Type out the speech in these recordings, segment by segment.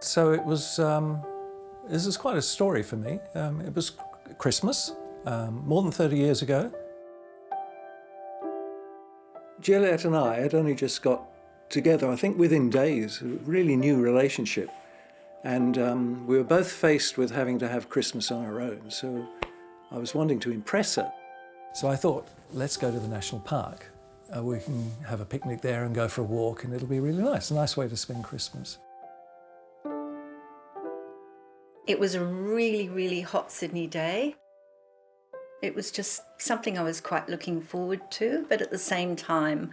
So it was, this is quite a story for me. It was Christmas, more than 30 years ago. Juliet and I had only just got together, I think within days, a really new relationship. And we were both faced with having to have Christmas on our own, so I was wanting to impress her. So I thought, let's go to the national park. We can have a picnic there and go for a walk, and it'll be really nice, a nice way to spend Christmas. It was a really, really hot Sydney day. It was just something I was quite looking forward to, but at the same time,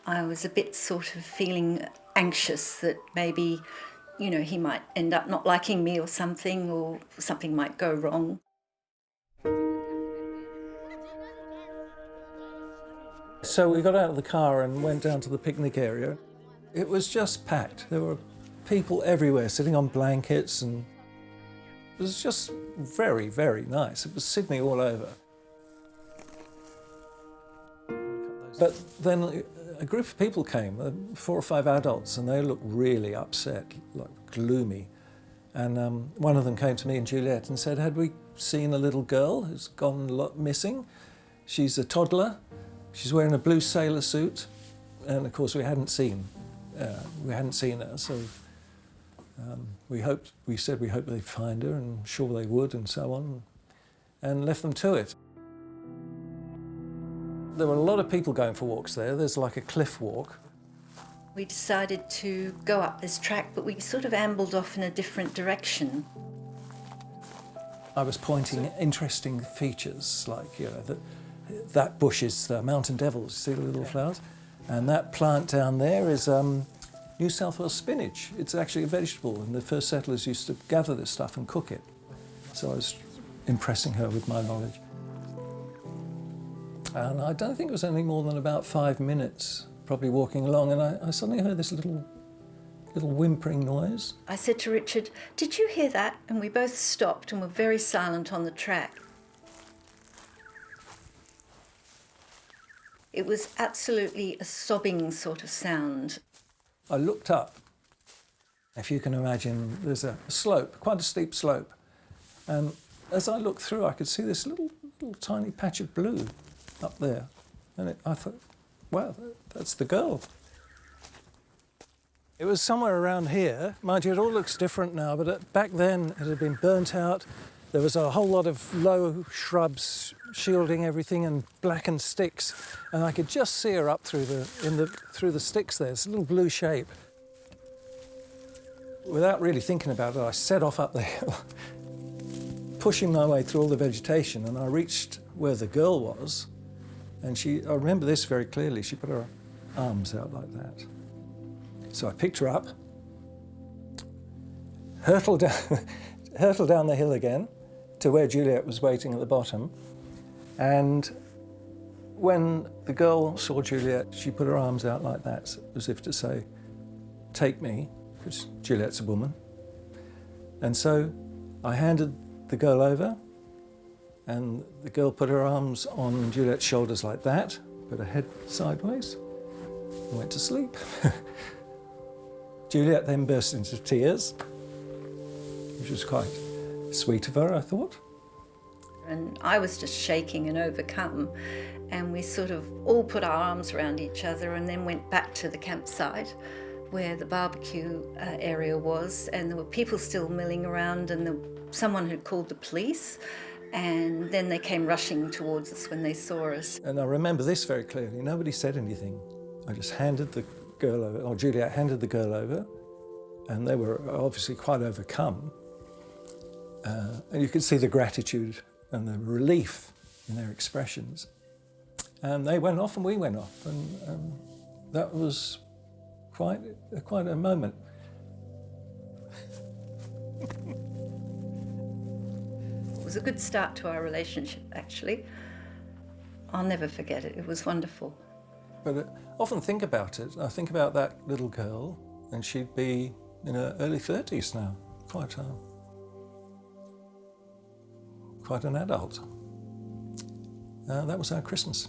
I was a bit sort of feeling anxious that maybe, you know, he might end up not liking me or something might go wrong. So we got out of the car and went down to the picnic area. It was just packed. There were people everywhere sitting on blankets, and it was just very, very nice. It was Sydney all over. But then a group of people came, 4 or 5 adults, and they looked really upset, like gloomy. And one of them came to me and Juliet and said, had we seen a little girl who's gone missing? She's a toddler. She's wearing a blue sailor suit. And of course we hadn't seen her, so we said we hoped they'd find her, and sure they would, and so on, and left them to it. There were a lot of people going for walks there. There's like a cliff walk. We decided to go up this track, but we sort of ambled off in a different direction. I was pointing interesting features, like, you know, that bush is the mountain devils, see the little flowers? And that plant down there is New South Wales spinach. It's actually a vegetable, and the first settlers used to gather this stuff and cook it. So I was impressing her with my knowledge. And I don't think it was any more than about 5 minutes, probably walking along, and I suddenly heard this little whimpering noise. I said to Richard, "Did you hear that?" And we both stopped and were very silent on the track. It was absolutely a sobbing sort of sound. I looked up. If you can imagine, there's a slope, quite a steep slope. And as I looked through, I could see this little tiny patch of blue up there. And I thought, wow, that's the girl. It was somewhere around here. Mind you, it all looks different now, but back then it had been burnt out. There was a whole lot of low shrubs shielding everything and blackened sticks, and I could just see her up through the sticks there. It's a little blue shape. Without really thinking about it, I set off up the hill, pushing my way through all the vegetation, and I reached where the girl was, and I remember this very clearly, she put her arms out like that. So I picked her up, hurtled down the hill again to where Juliet was waiting at the bottom. And when the girl saw Juliet, she put her arms out like that, as if to say, take me, because Juliet's a woman. And so I handed the girl over, and the girl put her arms on Juliet's shoulders like that, put her head sideways, and went to sleep. Juliet then burst into tears, which was quite sweet of her, I thought. And I was just shaking and overcome, and we sort of all put our arms around each other and then went back to the campsite where the barbecue area was, and there were people still milling around, and someone had called the police, and then they came rushing towards us when they saw us. And I remember this very clearly. Nobody said anything. I just handed the girl over, or Juliet handed the girl over, and they were obviously quite overcome. And you could see the gratitude and the relief in their expressions. And they went off and we went off, and that was quite a moment. It was a good start to our relationship, actually. I'll never forget it. It was wonderful. But I often think about it. I think about that little girl, and she'd be in her early 30s now, quite an adult. That was our Christmas.